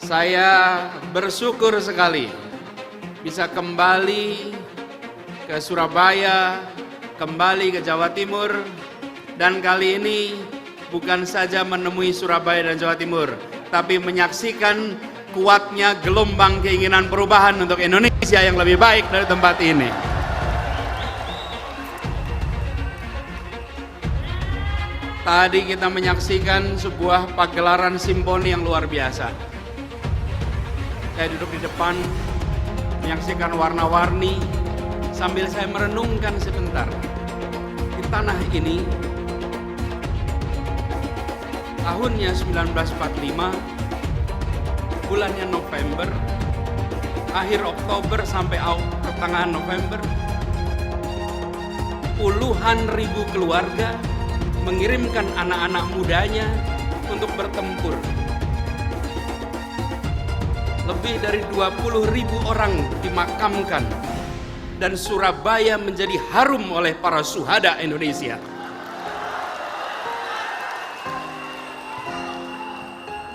Saya bersyukur sekali bisa kembali ke Surabaya, kembali ke Jawa Timur, dan kali ini bukan saja menemui Surabaya dan Jawa Timur, tapi menyaksikan kuatnya gelombang keinginan perubahan untuk Indonesia yang lebih baik dari tempat ini. Tadi kita menyaksikan sebuah pagelaran simfoni yang luar biasa. Saya duduk di depan, menyaksikan warna-warni, sambil saya merenungkan sebentar. Di tanah ini, tahunnya 1945, bulannya November, akhir Oktober sampai pertengahan November, puluhan ribu keluarga mengirimkan anak-anak mudanya untuk bertempur. Lebih dari 20.000 orang dimakamkan dan Surabaya menjadi harum oleh para syuhada Indonesia.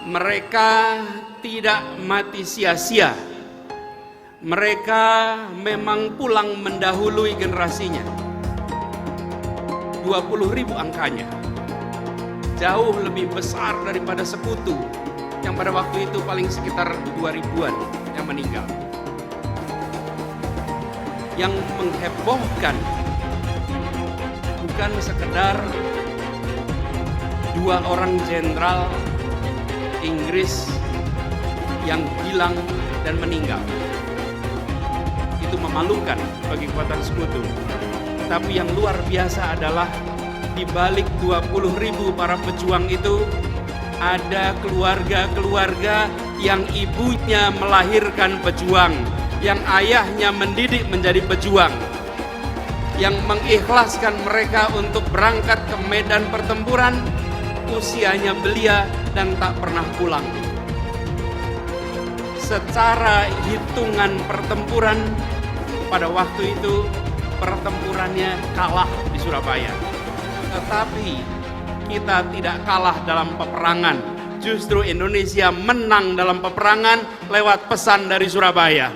Mereka tidak mati sia-sia. Mereka memang pulang mendahului generasinya. 20.000 angkanya. Jauh lebih besar daripada Sekutu yang pada waktu itu paling sekitar 2.000-an yang meninggal. Yang menghebohkan bukan sekedar 2 orang jenderal Inggris yang hilang dan meninggal. Itu memalukan bagi kekuatan Sekutu. Tapi yang luar biasa adalah di balik 20.000 para pejuang itu ada keluarga-keluarga yang ibunya melahirkan pejuang, yang ayahnya mendidik menjadi pejuang, yang mengikhlaskan mereka untuk berangkat ke medan pertempuran, usianya belia dan tak pernah pulang. Secara hitungan pertempuran pada waktu itu pertempurannya kalah di Surabaya. Tetapi kita tidak kalah dalam peperangan. Justru Indonesia menang dalam peperangan lewat pesan dari Surabaya.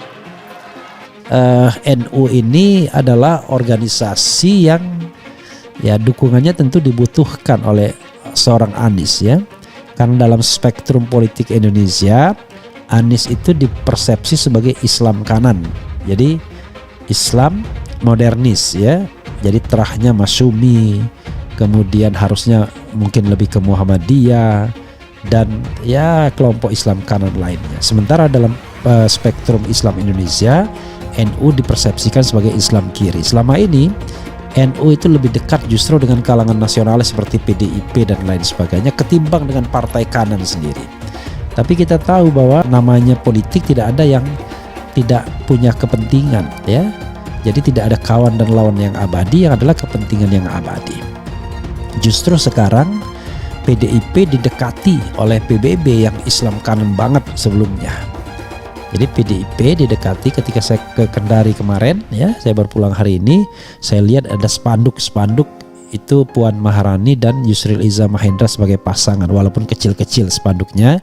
NU ini adalah organisasi yang dukungannya tentu dibutuhkan oleh seorang Anies ya. Karena dalam spektrum politik Indonesia, Anies itu dipersepsi sebagai Islam kanan. Jadi Islam modernis ya. Jadi terahnya Masyumi, kemudian harusnya mungkin lebih ke Muhammadiyah dan ya kelompok Islam kanan lainnya. Sementara dalam spektrum Islam Indonesia, NU dipersepsikan sebagai Islam kiri. Selama ini NU itu lebih dekat justru dengan kalangan nasionalis seperti PDIP dan lain sebagainya ketimbang dengan partai kanan sendiri. Tapi kita tahu bahwa namanya politik tidak ada yang tidak punya kepentingan ya. Jadi tidak ada kawan dan lawan yang abadi, yang adalah kepentingan yang abadi. Justru sekarang PDIP didekati oleh PBB yang Islam kanan banget sebelumnya. Jadi PDIP didekati ketika saya ke Kendari kemarin ya, saya baru pulang hari ini, saya lihat ada spanduk itu Puan Maharani dan Yusril Iza Mahendra sebagai pasangan, walaupun kecil-kecil spanduknya,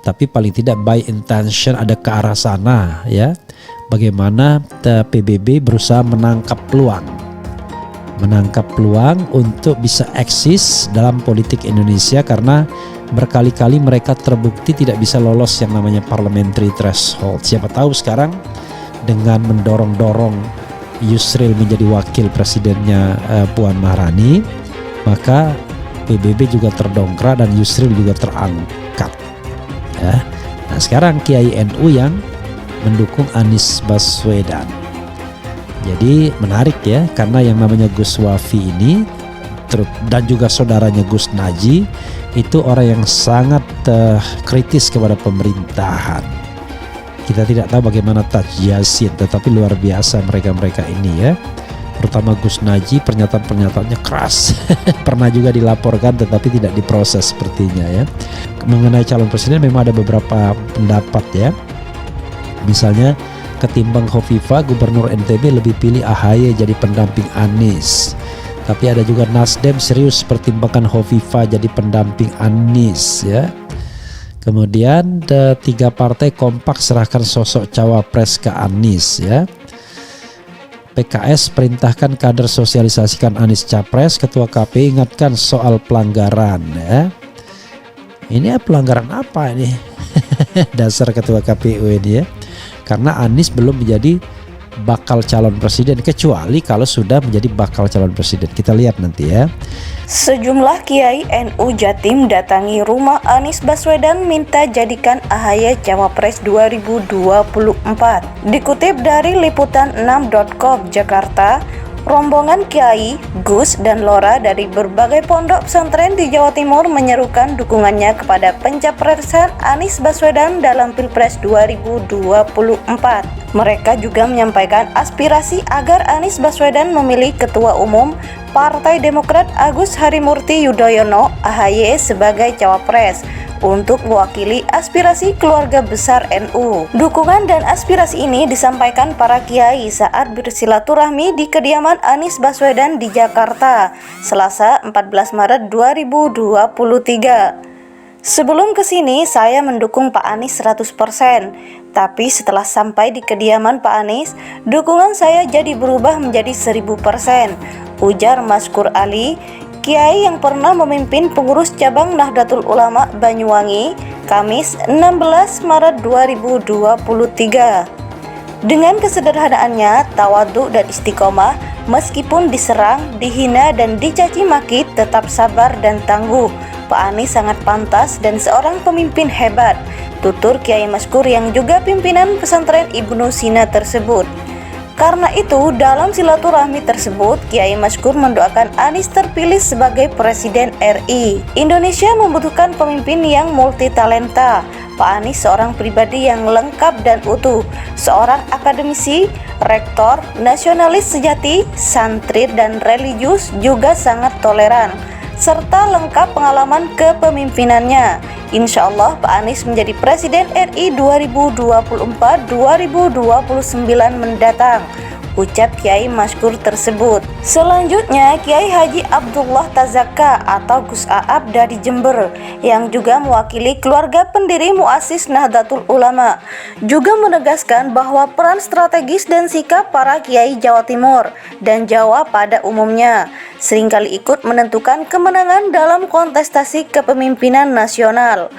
tapi paling tidak by intention ada ke arah sana ya. Bagaimana PBB berusaha menangkap peluang untuk bisa eksis dalam politik Indonesia karena berkali-kali mereka terbukti tidak bisa lolos yang namanya parliamentary threshold. Siapa tahu sekarang dengan mendorong-dorong Yusril menjadi wakil presidennya Puan Maharani, maka PBB juga terdongkrak dan Yusril juga terangkat ya. Nah sekarang Kiai NU yang mendukung Anies Baswedan. Jadi menarik ya, karena yang namanya Gus Wafi ini dan juga saudaranya Gus Naji itu orang yang sangat kritis kepada pemerintahan. Kita tidak tahu bagaimana Taj Yassin, tetapi luar biasa mereka ini ya. Terutama Gus Naji, pernyataan-pernyataannya keras. Pernah juga dilaporkan tetapi tidak diproses sepertinya ya. Mengenai calon presiden memang ada beberapa pendapat ya. Misalnya ketimbang Khofifah, Gubernur NTB lebih pilih AHY jadi pendamping Anies. Tapi ada juga Nasdem serius pertimbangkan Khofifah jadi pendamping Anies ya. Kemudian 3 partai kompak serahkan sosok cawapres ke Anies ya. PKS perintahkan kader sosialisasikan Anies capres, Ketua KPI ingatkan soal pelanggaran ya. Ini pelanggaran apa ini? Dasar Ketua KPU ini ya. Karena Anies belum menjadi bakal calon presiden, kecuali kalau sudah menjadi bakal calon presiden. Kita lihat nanti ya. Sejumlah kiai NU Jatim datangi rumah Anies Baswedan minta jadikan AHY Cawapres 2024. Dikutip dari liputan6.com Jakarta, rombongan kiai, Gus dan Lora dari berbagai pondok pesantren di Jawa Timur menyerukan dukungannya kepada pencapresan Anies Baswedan dalam Pilpres 2024. Mereka juga menyampaikan aspirasi agar Anies Baswedan memilih Ketua Umum Partai Demokrat Agus Harimurti Yudhoyono (AHY) sebagai cawapres untuk mewakili aspirasi keluarga besar NU. Dukungan dan aspirasi ini disampaikan para kiai saat bersilaturahmi di kediaman Anies Baswedan di Jakarta, Selasa 14 Maret 2023. Sebelum kesini saya mendukung Pak Anies 100%, tapi setelah sampai di kediaman Pak Anies, dukungan saya jadi berubah menjadi 1000%, ujar Maskur Ali, kiai yang pernah memimpin pengurus cabang Nahdlatul Ulama Banyuwangi, Kamis 16 Maret 2023. Dengan kesederhanaannya, tawadhu dan istiqomah, meskipun diserang, dihina dan dicaci maki, tetap sabar dan tangguh. Pak Anies sangat pantas dan seorang pemimpin hebat, tutur Kiai Maskur yang juga pimpinan pesantren Ibnu Sina tersebut. Karena itu, dalam silaturahmi tersebut, Kiai Maskur mendoakan Anies terpilih sebagai Presiden RI. Indonesia membutuhkan pemimpin yang multitalenta. Pak Anies seorang pribadi yang lengkap dan utuh, seorang akademisi, rektor, nasionalis sejati, santri dan religius, juga sangat toleran, serta lengkap pengalaman kepemimpinannya. Insya Allah Pak Anies menjadi Presiden RI 2024-2029 mendatang, ucap Kiai Maskur tersebut. Selanjutnya, Kiai Haji Abdullah Tazaka atau Gus Aab dari Jember, yang juga mewakili keluarga pendiri muassis Nahdlatul Ulama, juga menegaskan bahwa peran strategis dan sikap para kiai Jawa Timur dan Jawa pada umumnya seringkali ikut menentukan kemenangan dalam kontestasi kepemimpinan nasional.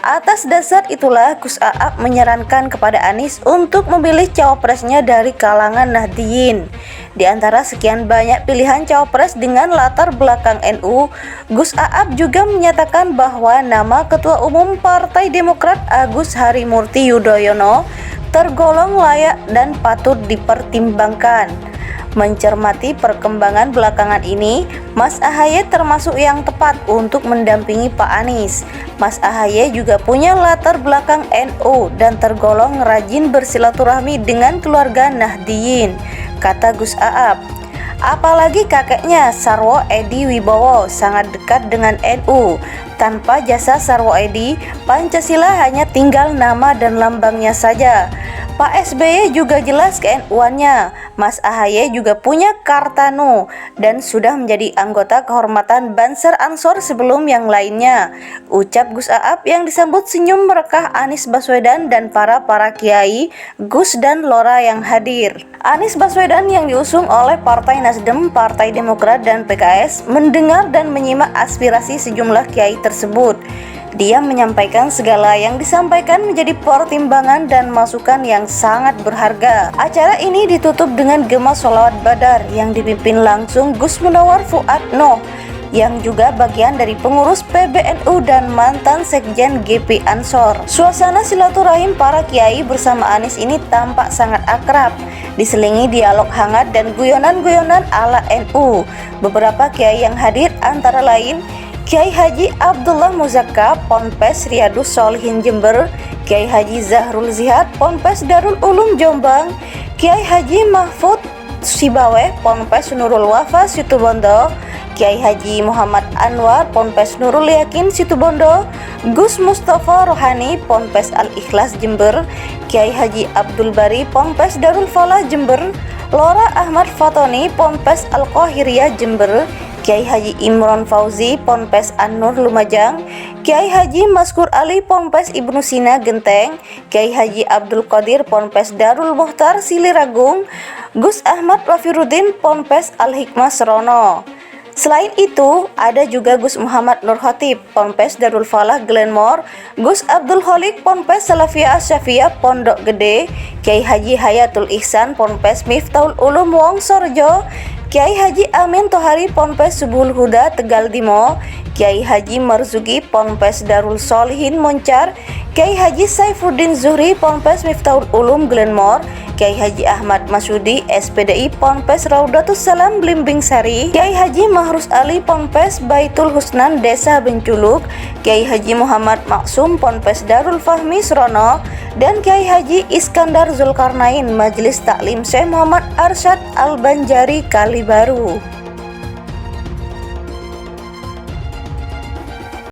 Atas dasar itulah Gus Aab menyarankan kepada Anies untuk memilih cawapresnya dari kalangan Nahdliyin. Di antara sekian banyak pilihan cawapres dengan latar belakang NU, Gus Aab juga menyatakan bahwa nama Ketua Umum Partai Demokrat Agus Harimurti Yudhoyono tergolong layak dan patut dipertimbangkan. Mencermati perkembangan belakangan ini, Mas AHY termasuk yang tepat untuk mendampingi Pak Anies. Mas AHY juga punya latar belakang NU dan tergolong rajin bersilaturahmi dengan keluarga Nahdliyin, kata Gus Aab. Apalagi kakeknya Sarwo Edi Wibowo sangat dekat dengan NU. Tanpa jasa Sarwo Edi, Pancasila hanya tinggal nama dan lambangnya saja. Pak SBY juga jelas ke-NU-annya. Mas AHY juga punya Kartanu dan sudah menjadi anggota kehormatan Banser Ansor sebelum yang lainnya, ucap Gus Aab yang disambut senyum merekah Anies Baswedan dan para kiai, Gus dan Lora yang hadir. Anies Baswedan yang diusung oleh Partai Nasdem, Partai Demokrat dan PKS mendengar dan menyimak aspirasi sejumlah kiai tersebut. Dia menyampaikan segala yang disampaikan menjadi pertimbangan dan masukan yang sangat berharga. Acara ini ditutup dengan gema sholawat badar yang dipimpin langsung Gus Munawar Fuad Noh, yang juga bagian dari pengurus PBNU dan mantan Sekjen GP Ansor. Suasana silaturahim para kiai bersama Anies ini tampak sangat akrab, diselingi dialog hangat dan guyonan-guyonan ala NU. Beberapa kiai yang hadir antara lain Kiai Haji Abdullah Muzakka, Ponpes Riyadus Sholihin Jember, Kiai Haji Zahrul Zihad, Ponpes Darul Ulum Jombang, Kiai Haji Mahfud Sibawe, Ponpes Nurul Wafa Situbondo, Kiai Haji Muhammad Anwar, Ponpes Nurul Yakin Situbondo, Gus Mustafa Rohani, Ponpes Al-Ikhlas Jember, Kiai Haji Abdul Bari, Ponpes Darul Falah Jember, Lora Ahmad Fatoni, Ponpes Al-Qahiriyah Jember, Kiai Haji Imron Fauzi Ponpes An-Nur Lumajang, Kiai Haji Maskur Ali Ponpes Ibnu Sina Genteng, Kiai Haji Abdul Qadir Ponpes Darul Mukhtar Siliragung, Gus Ahmad Wafiruddin Ponpes Al-Hikmah Serono. Selain itu, ada juga Gus Muhammad Nur Khatib Ponpes Darul Falah Glenmore, Gus Abdul Kholik Ponpes Salafiyah Asyafiyah Pondok Gede, Kiai Haji Hayatul Ihsan Ponpes Miftahul Ulum Wongsorjo, Kiai Haji Amin Tohari Ponpes Subul Huda Tegal Dimo, Kiai Haji Marzuki Ponpes Darul Solihin Moncar, Kiai Haji Saifuddin Zuhri Ponpes Miftahul Ulum Glenmore, Kiai Haji Ahmad Masudi SPDI Ponpes Raudatus Salam Blimbing Sari, Kiai Haji Mahrus Ali Ponpes Baitul Husnan Desa Benculuk, Kiai Haji Muhammad Maksum Ponpes Darul Fahmi Serono, dan Kiai Haji Iskandar Zulkarnain Majelis Taklim Syekh Muhammad Arsyad Al-Banjari Kalibaru.